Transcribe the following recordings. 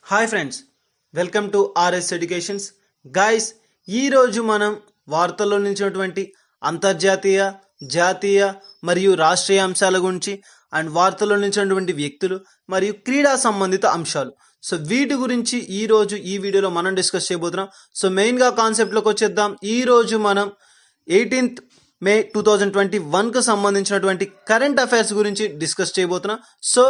Hi friends, welcome to RS educations. Guys, ఈరోజు మనం వార్తల్లో నిలిచినటువంటి అంతర్జాతీయ, జాతీయ మరియు రాష్ట్రీయ అంశాల గురించి అండ్ వార్తల్లో నిలిచినటువంటి వ్యక్తులు మరియు క్రీడా సంబంధిత అంశాలు. సో వీటి గురించి ఈరోజు ఈ వీడియోలో మనం డిస్కస్ చేయబోతున్నాం. సో మెయిన్గా కాన్సెప్ట్లోకి వచ్చేద్దాం. ఈరోజు మనం 18th May 2021కు సంబంధించినటువంటి కరెంట్ అఫైర్స్ గురించి డిస్కస్ చేయబోతున్నాం. So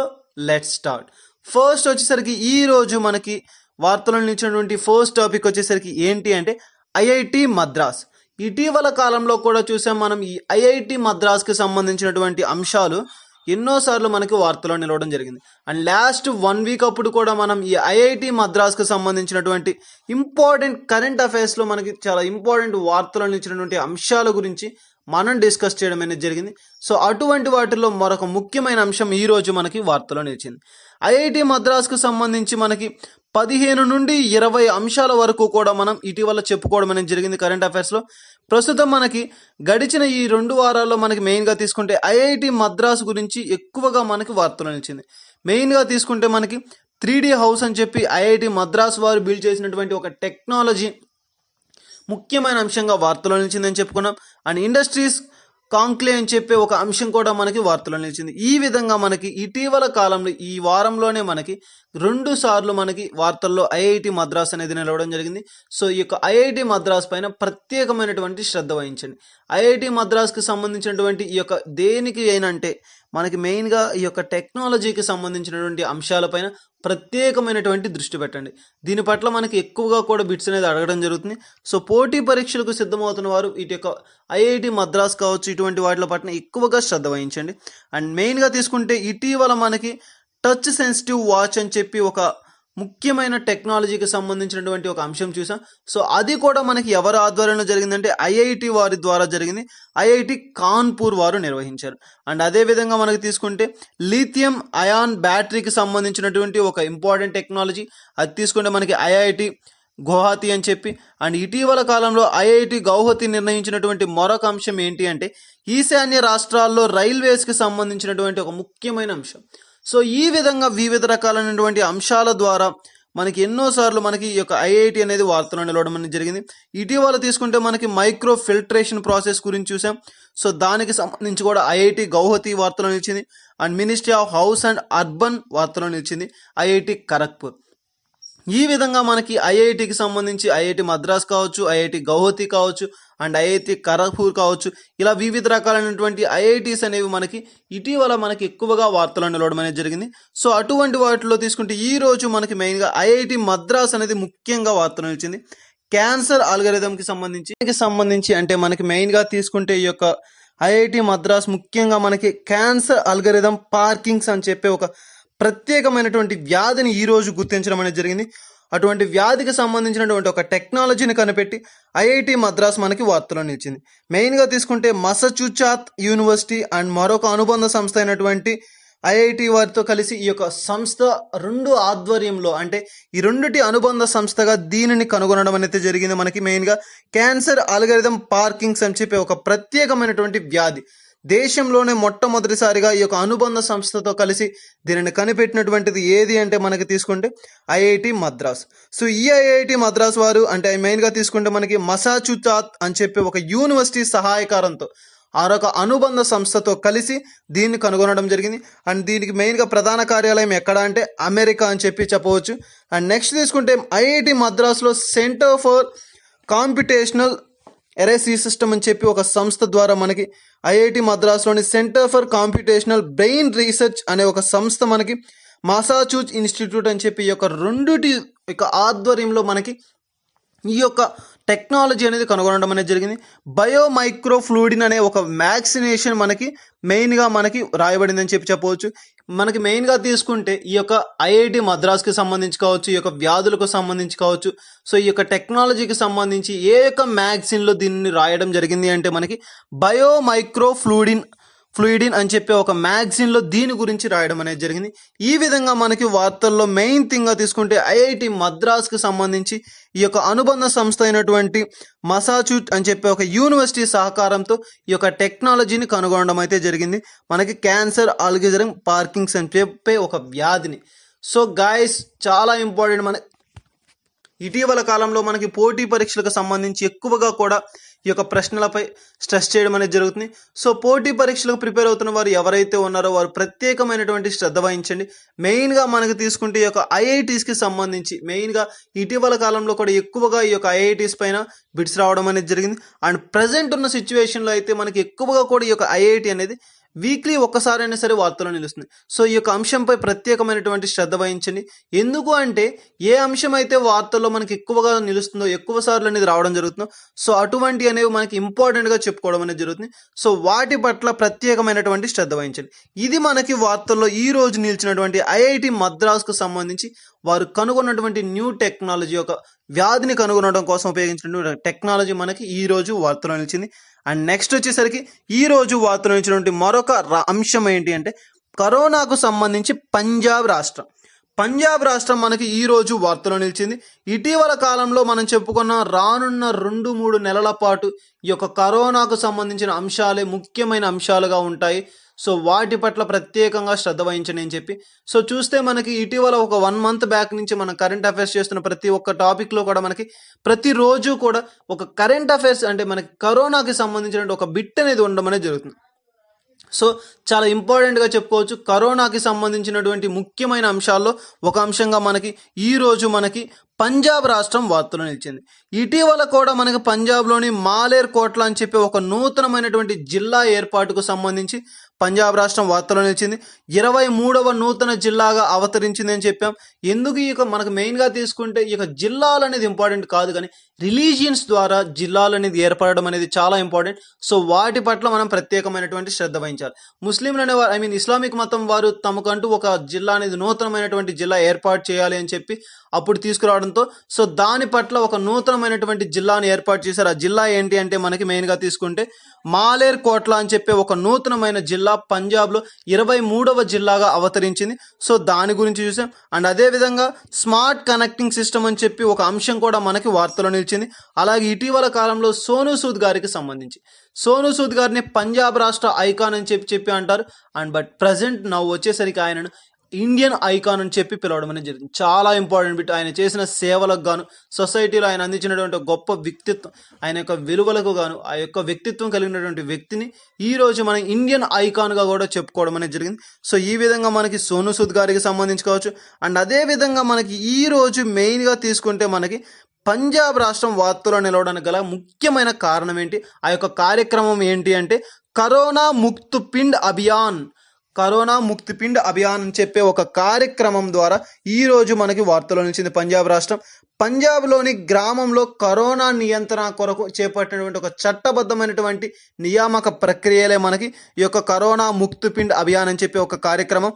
let's start. ఫస్ట్ వచ్చేసరికి ఈరోజు మనకి వార్తల్లో నిలిచినటువంటి ఫస్ట్ టాపిక్ వచ్చేసరికి ఏంటి అంటే ఐఐటి మద్రాస్. ఇటీవల కాలంలో కూడా చూసాం మనం ఈ ఐఐటి మద్రాస్కి సంబంధించినటువంటి అంశాలు ఎన్నోసార్లు మనకి వార్తల్లో నిలవడం జరిగింది. అండ్ లాస్ట్ 1 వీక్ అప్పుడు కూడా మనం ఈ ఐఐటి మద్రాస్కి సంబంధించినటువంటి ఇంపార్టెంట్ కరెంట్ అఫైర్స్లో మనకి చాలా ఇంపార్టెంట్ వార్తల్లో నిలిచినటువంటి అంశాల గురించి మనం డిస్కస్ చేయడం అనేది జరిగింది. సో అటువంటి వాటిల్లో మరొక ముఖ్యమైన అంశం ఈరోజు మనకి వార్తలో నిలిచింది. ఐఐటి మద్రాస్కు సంబంధించి మనకి 15 నుండి 20 అంశాల వరకు కూడా మనం ఇటీవల చెప్పుకోవడం అనేది జరిగింది కరెంట్ అఫైర్స్లో. ప్రస్తుతం మనకి గడిచిన ఈ 2 వారాల్లో మనకి మెయిన్గా తీసుకుంటే ఐఐటి మద్రాస్ గురించి ఎక్కువగా మనకి వార్తలో నిలిచింది. మెయిన్గా తీసుకుంటే మనకి 3D హౌస్ అని చెప్పి ఐఐటి మద్రాస్ వారు బిల్డ్ చేసినటువంటి ఒక టెక్నాలజీ ముఖ్యమైన అంశంగా వార్తలో నిలిచిందని చెప్పుకున్నాం. అండ్ ఇండస్ట్రీస్ కాంక్లేవ్ అని చెప్పే ఒక అంశం కూడా మనకి వార్తలో నిలిచింది. ఈ విధంగా మనకి ఇటీవల కాలంలో ఈ వారంలోనే మనకి 2 సార్లు మనకి వార్తల్లో ఐఐటి మద్రాస్ అనేది నిలవడం జరిగింది. సో ఈ యొక్క ఐఐటి మద్రాస్ పైన ప్రత్యేకమైనటువంటి శ్రద్ధ వహించండి. ఐఐటి మద్రాస్కి సంబంధించినటువంటి ఈ యొక్క దేనికి అయినంటే మనకి మెయిన్గా ఈ యొక్క టెక్నాలజీకి సంబంధించినటువంటి అంశాలపైన ప్రత్యేకమైనటువంటి దృష్టి పెట్టండి. దీని పట్ల మనకి ఎక్కువగా కూడా బిట్స్ అనేది అడగడం జరుగుతుంది. సో పోటీ పరీక్షలకు సిద్ధమవుతున్న వారు ఇటు యొక్క ఐఐటి మద్రాస్ కావచ్చు, ఇటువంటి వాటి పట్ల ఎక్కువగా శ్రద్ధ వహించండి. అండ్ మెయిన్గా తీసుకుంటే ఇటీవల మనకి టచ్ సెన్సిటివ్ వాచ్ అని చెప్పి ఒక ముఖ్యమైన టెక్నాలజీకి సంబంధించినటువంటి ఒక అంశం చూసాం. సో అది కూడా మనకి ఎవరి ఆధ్వర్యంలో జరిగిందంటే ఐఐటి వారి ద్వారా జరిగింది. ఐఐటి కాన్పూర్ వారు నిర్వహించారు. అండ్ అదేవిధంగా మనకి తీసుకుంటే లిథియం అయాన్ బ్యాటరీకి సంబంధించినటువంటి ఒక ఇంపార్టెంట్ టెక్నాలజీ అది తీసుకుంటే మనకి ఐఐటి గౌహతి అని చెప్పి. అండ్ ఇటీవల కాలంలో ఐఐటి గౌహతి నిర్ణయించినటువంటి మరొక అంశం ఏంటి అంటే ఈశాన్య రాష్ట్రాల్లో రైల్వేస్కి సంబంధించినటువంటి ఒక ముఖ్యమైన అంశం. సో ఈ విధంగా వివిధ రకాలైనటువంటి అంశాల ద్వారా మనకి ఎన్నోసార్లు మనకి ఈ యొక్క ఐఐటి అనేది వార్తలో నిలవడం అనేది జరిగింది. ఇటీవల తీసుకుంటే మనకి మైక్రో ఫిల్ట్రేషన్ ప్రాసెస్ గురించి చూసాం. సో దానికి సంబంధించి కూడా ఐఐటి గౌహతి వార్తలో నిలిచింది. And ministry of house and urban వార్తలో నిలిచింది ఐఐటి ఖరగ్పూర్. ఈ విధంగా మనకి ఐఐటికి సంబంధించి ఐఐటి మద్రాస్ కావచ్చు, ఐఐటి గౌహతి కావచ్చు, అండ్ ఐఐటి ఖరగ్పూర్ కావచ్చు, ఇలా వివిధ రకాలైనటువంటి ఐఐటీస్ అనేవి మనకి ఇటీవల మనకి ఎక్కువగా వార్తలు నిలవడం అనేది జరిగింది. సో అటువంటి వాటిలో తీసుకుంటే ఈ రోజు మనకి మెయిన్గా ఐఐటి మద్రాస్ అనేది ముఖ్యంగా వార్తలు నిలిచింది. క్యాన్సర్ ఆల్గరిథంకి సంబంధించి అంటే మనకి మెయిన్గా తీసుకుంటే ఈ యొక్క ఐఐటి మద్రాస్ ముఖ్యంగా మనకి క్యాన్సర్ ఆల్గరిథం పార్కింగ్స్ అని చెప్పే ఒక ప్రత్యేకమైనటువంటి వ్యాధిని ఈరోజు గుర్తించడం అనేది జరిగింది. అటువంటి వ్యాధికి సంబంధించినటువంటి ఒక టెక్నాలజీని కనిపెట్టి ఐఐటి మద్రాస్ మనకి వార్తలో నిలిచింది. మెయిన్గా తీసుకుంటే మసాచుసెట్స్ యూనివర్సిటీ అండ్ మరొక అనుబంధ సంస్థ అయినటువంటి ఐఐటి వారితో కలిసి ఈ యొక్క సంస్థ 2 ఆధ్వర్యంలో అంటే ఈ 2టి అనుబంధ సంస్థగా దీనిని కనుగొనడం అనేది జరిగింది. మనకి మెయిన్గా క్యాన్సర్ ఆల్గరిథం పార్కింగ్స్ అని చెప్పి ఒక ప్రత్యేకమైనటువంటి వ్యాధి దేశంలోనే మొట్టమొదటిసారిగా ఈ యొక్క అనుబంధ సంస్థతో కలిసి దీనిని కనిపెట్టినటువంటిది ఏది అంటే మనకి తీసుకుంటే ఐఐటి మద్రాస్. సో ఈ ఐఐటి మద్రాస్ వారు అంటే మెయిన్గా తీసుకుంటే మనకి మసాచుసెట్స్ అని చెప్పి ఒక యూనివర్సిటీ సహాయకారంతో ఆరొక అనుబంధ సంస్థతో కలిసి దీన్ని కనుగొనడం జరిగింది. అండ్ దీనికి మెయిన్గా ప్రధాన కార్యాలయం ఎక్కడ అంటే అమెరికా అని చెప్పి చెప్పవచ్చు. అండ్ నెక్స్ట్ తీసుకుంటే ఐఐటి మద్రాస్లో సెంటర్ ఫర్ కాంపిటేషనల్ ఎరేసీ సిస్టమ్ అని చెప్పి ఒక సంస్థ ద్వారా మనకి ఐఐటి మద్రాస్లోని centre for computational brain research అనే ఒక సంస్థ మనకి మసాచుసెట్స్ ఇన్స్టిట్యూట్ అని చెప్పి ఈ యొక్క 2టి యొక్క ఆధ్వర్యంలో మనకి ఈ యొక్క టెక్నాలజీ అనేది కనుగొనడం అనేది జరిగింది. బయోమైక్రోఫ్లూయిడిన్ అనే ఒక వ్యాక్సినేషన్ మనకి మెయిన్గా మనకి రాయబడిందని చెప్పవచ్చు. మనకి మెయిన్గా తీసుకుంటే ఈ యొక్క ఐఐటి మద్రాస్కి సంబంధించి కావచ్చు, ఈ యొక్క వ్యాధులకు సంబంధించి కావచ్చు, సో ఈ యొక్క టెక్నాలజీకి సంబంధించి ఏ యొక్క మ్యాగజైన్లో దీన్ని రాయడం జరిగింది అంటే మనకి బయోమైక్రోఫ్లూయిడిన్ ఫ్లూయిడిన్ అని చెప్పే ఒక మ్యాగజైన్లో దీని గురించి రాయడం అనేది జరిగింది. ఈ విధంగా మనకి వార్తల్లో మెయిన్ థింగ్గా తీసుకుంటే ఐఐటి మద్రాస్కి సంబంధించి ఈ యొక్క అనుబంధ సంస్థ అయినటువంటి మసాచ్యూట్ అని చెప్పే ఒక యూనివర్సిటీ సహకారంతో ఈ యొక్క టెక్నాలజీని కనుగొనడం అయితే జరిగింది. మనకి క్యాన్సర్, ఆల్గిజరం, పార్కిన్స్ అని చెప్పే ఒక వ్యాధిని. సో గాయస్, చాలా ఇంపార్టెంట్. మన ఇటీవల కాలంలో మనకి పోటీ పరీక్షలకు సంబంధించి ఎక్కువగా కూడా ఈ యొక్క ప్రశ్నలపై స్ట్రెస్ చేయడం అనేది జరుగుతుంది. సో పోటీ పరీక్షలకు ప్రిపేర్ అవుతున్న వారు ఎవరైతే ఉన్నారో వారు ప్రత్యేకమైనటువంటి శ్రద్ధ వహించండి. మెయిన్గా మనకు తీసుకుంటే ఈ యొక్క ఐఐటీస్కి సంబంధించి మెయిన్గా ఇటీవల కాలంలో కూడా ఎక్కువగా ఈ యొక్క ఐఐటీస్ పైన బిట్స్ రావడం అనేది జరిగింది. అండ్ ప్రజెంట్ ఉన్న సిచ్యువేషన్లో అయితే మనకి ఎక్కువగా కూడా ఈ యొక్క ఐఐటి అనేది వీక్లీ ఒక్కసారైనా సరే వార్తల్లో నిలుస్తుంది. సో ఈ యొక్క అంశంపై ప్రత్యేకమైనటువంటి శ్రద్ధ వహించండి. ఎందుకు అంటే ఏ అంశం అయితే వార్తల్లో మనకి ఎక్కువగా నిలుస్తుందో, ఎక్కువ సార్లు అనేది రావడం జరుగుతుందో, సో అటువంటి అనేవి మనకి ఇంపార్టెంట్గా చెప్పుకోవడం అనేది జరుగుతుంది. సో వాటి పట్ల ప్రత్యేకమైనటువంటి శ్రద్ధ వహించండి. ఇది మనకి వార్తల్లో ఈ రోజు నిలిచినటువంటి ఐఐటి మద్రాస్కు సంబంధించి వారు కనుగొన్నటువంటి న్యూ టెక్నాలజీ, ఒక వ్యాధిని కనుగొనడం కోసం ఉపయోగించినటువంటి టెక్నాలజీ మనకి ఈ రోజు వార్తలో నిలిచింది. అండ్ నెక్స్ట్ వచ్చేసరికి ఈ రోజు వార్తలో నిలిచినటువంటి మరొక అంశం ఏంటి అంటే కరోనాకు సంబంధించి పంజాబ్ రాష్ట్రం మనకి ఈ రోజు వార్తలో నిలిచింది. ఇటీవల కాలంలో మనం చెప్పుకున్న రానున్న 2-3 నెలల పాటు ఈ యొక్క కరోనాకు సంబంధించిన అంశాలే ముఖ్యమైన అంశాలుగా ఉంటాయి. సో వాటి పట్ల ప్రత్యేకంగా శ్రద్ధ వహించండి అని చెప్పి. సో చూస్తే మనకి ఇటీవల ఒక 1 మంత్ బ్యాక్ నుంచి మనం కరెంట్ అఫైర్స్ చేస్తున్న ప్రతి ఒక్క టాపిక్లో కూడా మనకి ప్రతిరోజు కూడా ఒక కరెంట్ అఫైర్స్ అంటే మనకి కరోనాకి సంబంధించిన ఒక బిట్ అనేది ఉండడం అనేది జరుగుతుంది. సో చాలా ఇంపార్టెంట్గా చెప్పుకోవచ్చు. కరోనాకి సంబంధించినటువంటి ముఖ్యమైన అంశాల్లో ఒక అంశంగా మనకి ఈరోజు మనకి పంజాబ్ రాష్ట్రం వార్తలో నిలిచింది. ఇటీవల కూడా మనకి పంజాబ్లోని మాలేర్ కోట్లా అని చెప్పి ఒక నూతనమైనటువంటి జిల్లా ఏర్పాటుకు సంబంధించి పంజాబ్ రాష్ట్రం వార్తలో నిలిచింది. 23వ నూతన జిల్లాగా అవతరించింది అని చెప్పాం. ఎందుకు ఈ మనకు మెయిన్గా తీసుకుంటే ఈ జిల్లాలు అనేది ఇంపార్టెంట్ కాదు, కానీ రిలీజియన్స్ ద్వారా జిల్లాలు అనేది ఏర్పడడం అనేది చాలా ఇంపార్టెంట్. సో వాటి పట్ల మనం ప్రత్యేకమైనటువంటి శ్రద్ధ వహించాలి. ముస్లింలు అనేవారు ఇస్లామిక్ మతం వారు తమకంటూ ఒక జిల్లా అనేది నూతనమైనటువంటి జిల్లా ఏర్పాటు చేయాలి అని చెప్పి అప్పుడు తీసుకురావడంతో సో దాని పట్ల ఒక నూతనమైనటువంటి జిల్లాను ఏర్పాటు చేశారు. ఆ జిల్లా ఏంటి అంటే మనకి మెయిన్గా తీసుకుంటే మాలేర్ కోట్లా అని చెప్పి ఒక నూతనమైన జిల్లా పంజాబ్లో 23వ జిల్లాగా అవతరించింది. సో దాని గురించి చూసాం. అండ్ అదేవిధంగా స్మార్ట్ కనెక్టింగ్ సిస్టమ్ అని చెప్పి ఒక అంశం కూడా మనకి వార్తలో నిలిచింది. అలాగే ఇటీవల కాలంలో సోనూ సూద్ గారికి సంబంధించి సోనూ సూద్ గారిని పంజాబ్ రాష్ట్ర ఐకాన్ అని చెప్పి అంటారు. అండ్ బట్ ప్రజెంట్ నవ్వు వచ్చేసరికి ఆయనను ఇండియన్ ఐకాన్ అని చెప్పి పిలవడం అనేది జరిగింది. చాలా ఇంపార్టెంట్ బిట్. ఆయన చేసిన సేవలకు గాను, సొసైటీలో ఆయన అందించినటువంటి గొప్ప వ్యక్తిత్వం, ఆయన యొక్క విలువలకు గాను, ఆ యొక్క వ్యక్తిత్వం కలిగినటువంటి వ్యక్తిని ఈ రోజు మనం ఇండియన్ ఐకాన్గా కూడా చెప్పుకోవడం అనేది జరిగింది. సో ఈ విధంగా మనకి సోనూ సూద్ గారికి సంబంధించి కావచ్చు. అండ్ అదే విధంగా మనకి ఈ రోజు మెయిన్గా తీసుకుంటే మనకి పంజాబ్ రాష్ట్రం వార్తలో నిలవడానికి గల ముఖ్యమైన కారణం ఏంటి, ఆ యొక్క కార్యక్రమం ఏంటి అంటే కరోనా ముక్త్ పిండ్ అభియాన్ అని చెప్పే ఒక కార్యక్రమం ద్వారా ఈ రోజు మనకి వార్తలో నిలిచింది పంజాబ్ రాష్ట్రం. పంజాబ్లోని గ్రామంలో కరోనా నియంత్రణ కొరకు చేపట్టినటువంటి ఒక చట్టబద్ధమైనటువంటి నియామక ప్రక్రియలే మనకి ఈ యొక్క కరోనా ముక్త్ పిండ్ అభియాన్ అని చెప్పే ఒక కార్యక్రమం.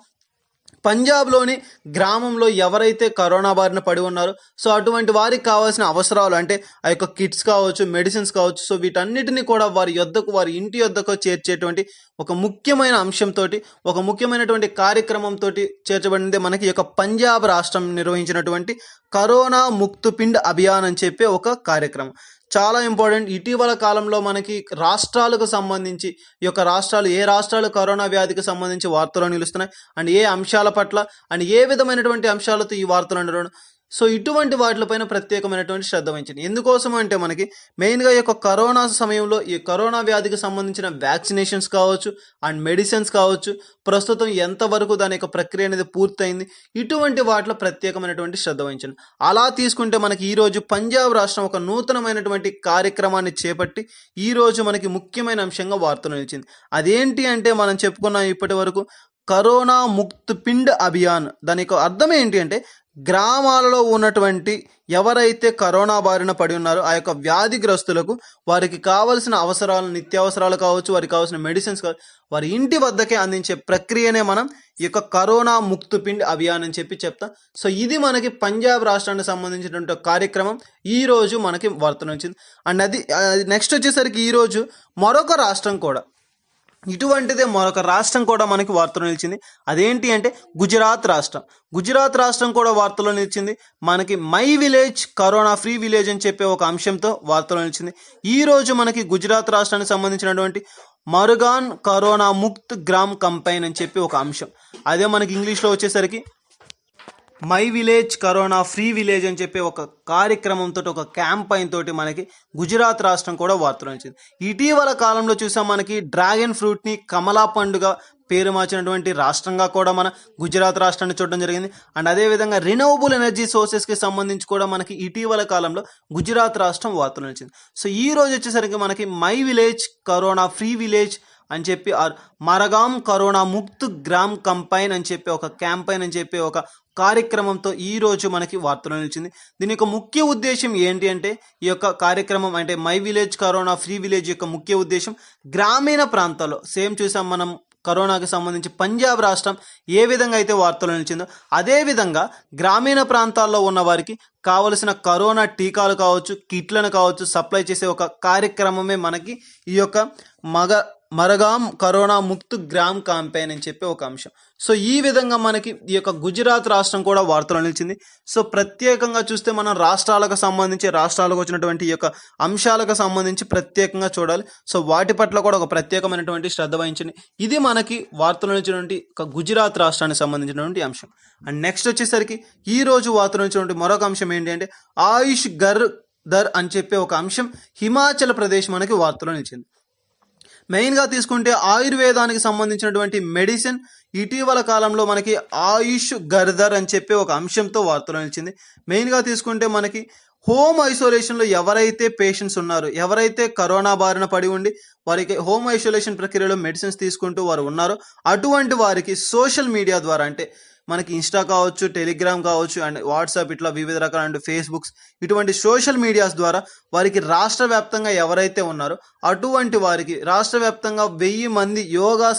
పంజాబ్లోని గ్రామంలో ఎవరైతే కరోనా బారిన పడి ఉన్నారో సో అటువంటి వారికి కావాల్సిన అవసరాలు అంటే ఆ యొక్క కిట్స్ కావచ్చు, మెడిసిన్స్ కావచ్చు, సో వీటన్నిటిని కూడా వారి ఇంటి యొద్దకు చేర్చేటువంటి ఒక ముఖ్యమైన అంశంతో, ఒక ముఖ్యమైనటువంటి కార్యక్రమంతో చేర్చబడింది మనకి ఈ యొక్క పంజాబ్ రాష్ట్రం నిర్వహించినటువంటి కరోనా ముక్త్ పిండ్ అభియాన్ అని చెప్పే ఒక కార్యక్రమం. చాలా ఇంపార్టెంట్. ఇటీవల కాలంలో మనకి రాష్ట్రాలకు సంబంధించి ఈ యొక్క ఏ రాష్ట్రాలు కరోనా వ్యాధికి సంబంధించి వార్తలు నిలుస్తున్నాయి అండ్ ఏ అంశాల పట్ల అండ్ ఏ విధమైనటువంటి అంశాలతో ఈ వార్తలు ఉండడం, సో ఇటువంటి వాటిపైన ప్రత్యేకమైనటువంటి శ్రద్ధ వహించండి. ఎందుకోసం అంటే మనకి మెయిన్గా ఈ యొక్క కరోనా సమయంలో ఈ కరోనా వ్యాధికి సంబంధించిన వ్యాక్సినేషన్స్ కావచ్చు అండ్ మెడిసిన్స్ కావచ్చు, ప్రస్తుతం ఎంతవరకు దాని యొక్క ప్రక్రియ అనేది పూర్తయింది, ఇటువంటి వాటిలో ప్రత్యేకమైనటువంటి శ్రద్ధ వహించండి. అలా తీసుకుంటే మనకి ఈరోజు పంజాబ్ రాష్ట్రం ఒక నూతనమైనటువంటి కార్యక్రమాన్ని చేపట్టి ఈరోజు మనకి ముఖ్యమైన అంశంగా వార్తలు నిలిచింది. అదేంటి అంటే మనం చెప్పుకున్నాం ఇప్పటి వరకు కరోనా ముక్త్ పిండ్ అభియాన్. దాని యొక్క అర్థం ఏంటి అంటే గ్రామాలలో ఉన్నటువంటి ఎవరైతే కరోనా బారిన పడి ఉన్నారో ఆ యొక్క వ్యాధిగ్రస్తులకు వారికి కావలసిన అవసరాలు, నిత్యావసరాలు కావచ్చు, వారికి కావాల్సిన మెడిసిన్స్ కావచ్చు, వారి ఇంటి వద్దకే అందించే ప్రక్రియనే మనం ఈ యొక్క కరోనా ముక్త్ పిండ్ అభియాన్ అని చెప్తాం. సో ఇది మనకి పంజాబ్ రాష్ట్రానికి సంబంధించినటువంటి కార్యక్రమం ఈ రోజు మనకి వార్తలు వచ్చింది. అండ్ అది నెక్స్ట్ వచ్చేసరికి ఈరోజు మరొక రాష్ట్రం కూడా ఇటువంటిదే మరొక రాష్ట్రం కూడా మనకి వార్తలో నిలిచింది. అదేంటి అంటే గుజరాత్ రాష్ట్రం. గుజరాత్ రాష్ట్రం కూడా వార్తలో నిలిచింది. మనకి my village corona free village అని చెప్పే ఒక అంశంతో వార్తలో నిలిచింది. ఈ రోజు మనకి గుజరాత్ రాష్ట్రానికి సంబంధించినటువంటి మరుగాన్ కరోనా ముక్త్ గ్రామ్ కంపైన్ అని చెప్పి ఒక అంశం. అదే మనకి ఇంగ్లీష్లో వచ్చేసరికి my village corona free village అని చెప్పి ఒక కార్యక్రమంతో ఒక క్యాంపైన్ తోటి మనకి గుజరాత్ రాష్ట్రం కూడా వార్తలు వచ్చింది. ఇటీవల కాలంలో చూసాం మనకి డ్రాగన్ ఫ్రూట్ని కమలా పండుగ పేరు మార్చినటువంటి రాష్ట్రంగా కూడా మన గుజరాత్ రాష్ట్రాన్ని చూడడం జరిగింది. అండ్ అదేవిధంగా రినవబుల్ ఎనర్జీ సోర్సెస్కి సంబంధించి కూడా మనకి ఇటీవల కాలంలో గుజరాత్ రాష్ట్రం వార్తలు వచ్చింది. సో ఈ రోజు వచ్చేసరికి మనకి my village corona free village అని చెప్పి మరగాం కరోనా ముక్త్ గ్రామ్ కంపైన్ అని చెప్పి ఒక క్యాంపైన్ అని చెప్పి ఒక కార్యక్రమంతో ఈ రోజు మనకి వార్తలు నిలిచింది. దీని యొక్క ముఖ్య ఉద్దేశం ఏంటి అంటే ఈ యొక్క కార్యక్రమం అంటే my village corona free village యొక్క ముఖ్య ఉద్దేశం గ్రామీణ ప్రాంతాల్లో సేమ్ చూసాం మనం కరోనాకి సంబంధించి పంజాబ్ రాష్ట్రం ఏ విధంగా అయితే వార్తలు నిలిచిందో అదేవిధంగా గ్రామీణ ప్రాంతాల్లో ఉన్న వారికి కావలసిన కరోనా టీకాలు కావచ్చు, కిట్లను కావచ్చు సప్లై చేసే ఒక కార్యక్రమమే మనకి ఈ యొక్క మరగాం కరోనా ముక్త్ గ్రామ్ క్యాంపెయిన్ అని చెప్పి ఒక అంశం. సో ఈ విధంగా మనకి ఈ యొక్క గుజరాత్ రాష్ట్రం కూడా వార్తలు నిలిచింది. సో ప్రత్యేకంగా చూస్తే మనం రాష్ట్రాలకు వచ్చినటువంటి ఈ యొక్క అంశాలకు సంబంధించి ప్రత్యేకంగా చూడాలి. సో వాటి పట్ల కూడా ఒక ప్రత్యేకమైనటువంటి శ్రద్ధ వహించండి. ఇది మనకి వార్తలు నిలిచినటువంటి ఒక గుజరాత్ రాష్ట్రానికి సంబంధించినటువంటి అంశం. అండ్ నెక్స్ట్ వచ్చేసరికి ఈ రోజు వార్తలు నిలిచినటువంటి మరొక అంశం ఏంటి అంటే ఆయుష్ గర్దర్ అని చెప్పే ఒక అంశం హిమాచల్ ప్రదేశ్ మనకి వార్తలు నిలిచింది. మెయిన్గా తీసుకుంటే ఆయుర్వేదానికి సంబంధించినటువంటి మెడిసిన్ ఇటీవల కాలంలో మనకి ఆయుష్ గర్దర్ అని చెప్పి ఒక అంశంతో వార్తలు నిలిచింది. మెయిన్గా తీసుకుంటే మనకి హోమ్ ఐసోలేషన్లో ఎవరైతే పేషెంట్స్ ఉన్నారో, ఎవరైతే కరోనా బారిన పడి ఉండి వారికి హోమ్ ఐసోలేషన్ ప్రక్రియలో మెడిసిన్స్ తీసుకుంటూ వారు ఉన్నారో అటువంటి వారికి సోషల్ మీడియా ద్వారా అంటే మనకి ఇన్స్టా కావచ్చు, టెలిగ్రామ్ కావచ్చు అండ్ వాట్సాప్ ఇట్లా వివిధ రకాల అండ్ ఫేస్బుక్స్ ఇటువంటి సోషల్ మీడియాస్ ద్వారా వారికి రాష్ట్ర వ్యాప్తంగా ఎవరైతే ఉన్నారో అటువంటి వారికి రాష్ట్ర వ్యాప్తంగా 1000 మంది యోగా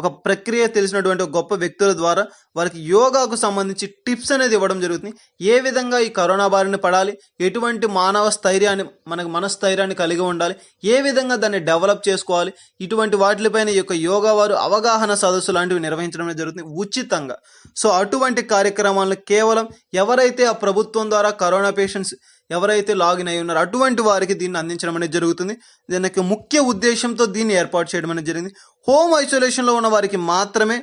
ఒక ప్రక్రియ తెలిసినటువంటి గొప్ప వ్యక్తుల ద్వారా వారికి యోగాకు సంబంధించి టిప్స్ అనేది ఇవ్వడం జరుగుతుంది. ఏ విధంగా ఈ కరోనా బారిన పడాలి, ఎటువంటి మనస్థైర్యాన్ని కలిగి ఉండాలి, ఏ విధంగా దాన్ని డెవలప్ చేసుకోవాలి, ఇటువంటి వాటిపైన ఈ యొక్క యోగా వారు అవగాహన సదస్సు లాంటివి నిర్వహించడం జరుగుతుంది ఉచితంగా. సో అటువంటి కార్యక్రమాలను కేవలం ఎవరైతే ఆ ప్రభుత్వం ద్వారా కరోనా పేషెంట్స్ ఎవరైతే లాగిన్ అయి ఉన్నారో అటువంటి వారికి దీన్ని అందించడం అనేది జరుగుతుంది. దీనికి ముఖ్య ఉద్దేశంతో దీన్ని ఏర్పాటు చేయడం అనేది జరిగింది. హోమ్ ఐసోలేషన్లో ఉన్న వారికి మాత్రమే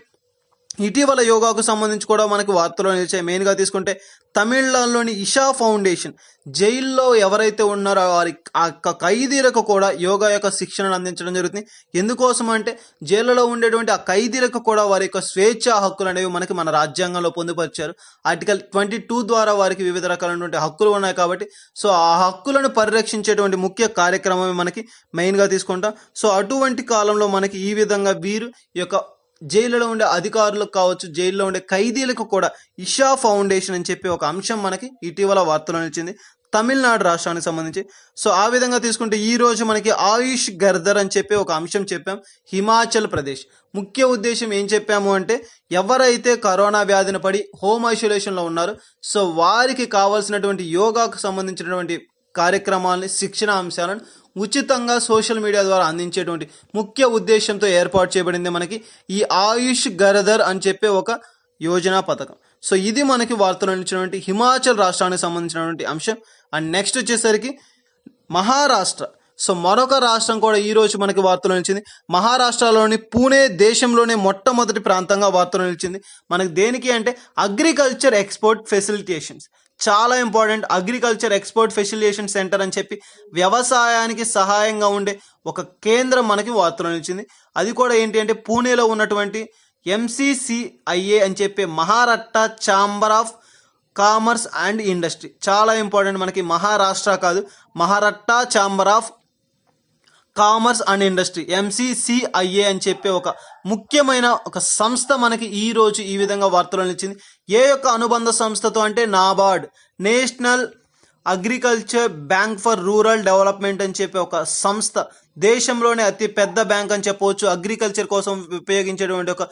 ఇటీవల యోగాకు సంబంధించి కూడా మనకి వార్తలు నిలిచాయి. మెయిన్గా తీసుకుంటే తమిళనాడులోని ఇషా ఫౌండేషన్ జైల్లో ఎవరైతే ఉన్నారో వారి ఆ ఖైదీలకు కూడా యోగా యొక్క శిక్షణను అందించడం జరుగుతుంది. ఎందుకోసం అంటే జైల్లో ఉండేటువంటి ఆ ఖైదీలకు కూడా వారి యొక్క స్వేచ్ఛా హక్కులు అనేవి మనకి మన రాజ్యాంగంలో పొందుపరిచారు. ఆర్టికల్ 22 ద్వారా వారికి వివిధ రకాలైనటువంటి హక్కులు ఉన్నాయి కాబట్టి సో ఆ హక్కులను పరిరక్షించేటువంటి ముఖ్య కార్యక్రమమే మనకి మెయిన్గా తీసుకుంటాం. సో అటువంటి కాలంలో మనకి ఈ విధంగా వీరు ఈ యొక్క జైల్లో ఉండే అధికారులకు కావచ్చు, జైల్లో ఉండే ఖైదీలకు కూడా ఇషా ఫౌండేషన్ అని చెప్పి ఒక అంశం మనకి ఇటీవల వార్తలో నిలిచింది తమిళనాడు రాష్ట్రానికి సంబంధించి. సో ఆ విధంగా తీసుకుంటే ఈ రోజు మనకి ఆయుష్ గర్దర్ అని చెప్పి ఒక అంశం చెప్పాం హిమాచల్ ప్రదేశ్. ముఖ్య ఉద్దేశం ఏం చెప్పాము అంటే ఎవరైతే కరోనా వ్యాధిన పడి హోమ్ ఐసోలేషన్లో ఉన్నారో సో వారికి కావాల్సినటువంటి యోగాకు సంబంధించినటువంటి కార్యక్రమాలని, శిక్షణ అంశాలను ఉచితంగా సోషల్ మీడియా ద్వారా అందించేటువంటి ముఖ్య ఉద్దేశంతో ఏర్పాటు చేయబడింది మనకి ఈ ఆయుష్ గర్దర్ అని చెప్పే ఒక యోజనా పథకం. సో ఇది మనకి వార్తలు నిలిచినటువంటి హిమాచల్ రాష్ట్రానికి సంబంధించినటువంటి అంశం. అండ్ నెక్స్ట్ వచ్చేసరికి మహారాష్ట్ర. సో మరొక రాష్ట్రం కూడా ఈ రోజు మనకి వార్తలు నిలిచింది. మహారాష్ట్రలోని పూణే దేశంలోనే మొట్టమొదటి ప్రాంతంగా వార్తలు నిలిచింది. మనకి దేనికి అంటే అగ్రికల్చర్ ఎక్స్పోర్ట్ ఫెసిలిటేషన్స్ చాలా important. Agriculture export facilitation centre అని చెప్పి వ్యవసాయానికి సహాయంగా ఉండే ఒక కేంద్రం మనకి వార్తలు నిలిచింది. అది కూడా ఏంటి అంటే పూణేలో ఉన్నటువంటి MCCIA అని చెప్పి Maharashtra chamber of commerce and industry. చాలా ఇంపార్టెంట్ మనకి మహారాష్ట్ర కాదు, Maharashtra chamber of commerce and industry MCCIA అని చెప్పే ఒక ముఖ్యమైన ఒక సంస్థ మనకి ఈ రోజు ఈ విధంగా వార్తలు నిలిచింది. ఏ యొక్క అనుబంధ సంస్థతో అంటే NABARD, national agriculture bank for rural development అని చెప్పి ఒక సంస్థ, దేశంలోనే అతి పెద్ద బ్యాంక్ అని చెప్పవచ్చు. అగ్రికల్చర్ కోసం ఉపయోగించేటువంటి ఒక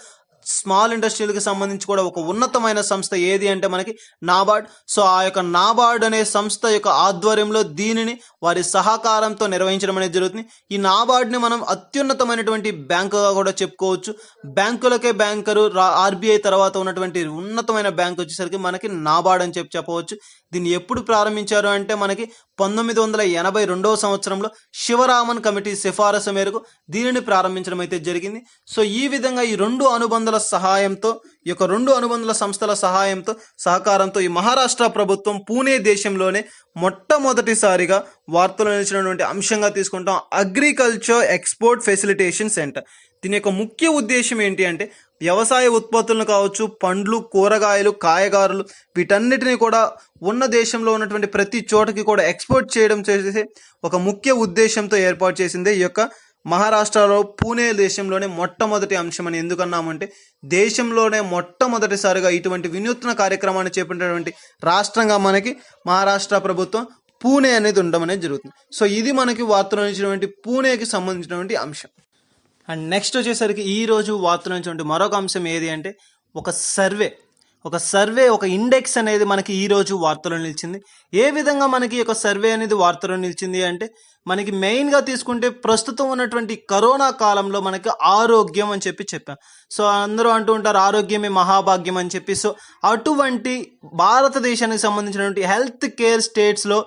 స్మాల్ ఇండస్ట్రీలకు సంబంధించి కూడా ఒక ఉన్నతమైన సంస్థ ఏది అంటే మనకి నాబార్డ్. సో ఆ యొక్క నాబార్డ్ అనే సంస్థ యొక్క ఆధ్వర్యంలో దీనిని వారి సహకారంతో నిర్వహించడం అనేది జరుగుతుంది. ఈ నాబార్డ్ని మనం అత్యున్నతమైనటువంటి బ్యాంకుగా కూడా చెప్పుకోవచ్చు. బ్యాంకులకే బ్యాంకరు ఆర్బీఐ తర్వాత ఉన్నటువంటి ఉన్నతమైన బ్యాంక్ వచ్చేసరికి మనకి నాబార్డ్ అని చెప్పవచ్చు. దీన్ని ఎప్పుడు ప్రారంభించారు అంటే మనకి 1982వ సంవత్సరంలో శివరామన్ కమిటీ సిఫారసు మేరకు దీనిని ప్రారంభించడం అయితే జరిగింది. సో ఈ విధంగా ఈ రెండు అనుబంధాల సంస్థల సహకారంతో ఈ మహారాష్ట్ర ప్రభుత్వం పూణే దేశంలోనే మొట్టమొదటిసారిగా వార్తలు నిలిచినటువంటి అంశంగా తీసుకుంటాం అగ్రికల్చర్ ఎక్స్పోర్ట్ ఫెసిలిటేషన్ సెంటర్. దీని యొక్క ముఖ్య ఉద్దేశం ఏంటి అంటే వ్యవసాయ ఉత్పత్తులను కావచ్చు, పండ్లు, కూరగాయలు, కాయగారులు వీటన్నిటిని కూడా ఉన్న దేశంలో ఉన్నటువంటి ప్రతి చోటకి కూడా ఎక్స్పోర్ట్ చేయడం చేసే ఒక ముఖ్య ఉద్దేశంతో ఏర్పాటు చేసిందే ఈ యొక్క మహారాష్ట్రలో పూణే దేశంలోనే మొట్టమొదటి అంశం అని ఎందుకన్నామంటే దేశంలోనే మొట్టమొదటిసారిగా ఇటువంటి వినూత్న కార్యక్రమాన్ని చేపట్టినటువంటి రాష్ట్రంగా మనకి మహారాష్ట్ర ప్రభుత్వం పూణే అనేది ఉండడం అనేది జరుగుతుంది. సో ఇది మనకి వార్తలు ఇచ్చినటువంటి పూణేకి సంబంధించినటువంటి అంశం. అండ్ నెక్స్ట్ వచ్చేసరికి ఈరోజు వార్తలు ఇచ్చినటువంటి మరొక అంశం ఏది అంటే ఒక ఇండెక్స్ అనేది మనకి ఈరోజు వార్తలో నిలిచింది. ఏ విధంగా మనకి ఒక సర్వే అనేది వార్తలో నిలిచింది అంటే మనకి మెయిన్గా తీసుకుంటే ప్రస్తుతం ఉన్నటువంటి కరోనా కాలంలో మనకి ఆరోగ్యం అని చెప్పాం. సో అందరూ అంటూ ఉంటారు ఆరోగ్యమే మహాభాగ్యం అని చెప్పి. సో అటువంటి భారతదేశానికి సంబంధించినటువంటి హెల్త్ కేర్ స్టేట్స్లో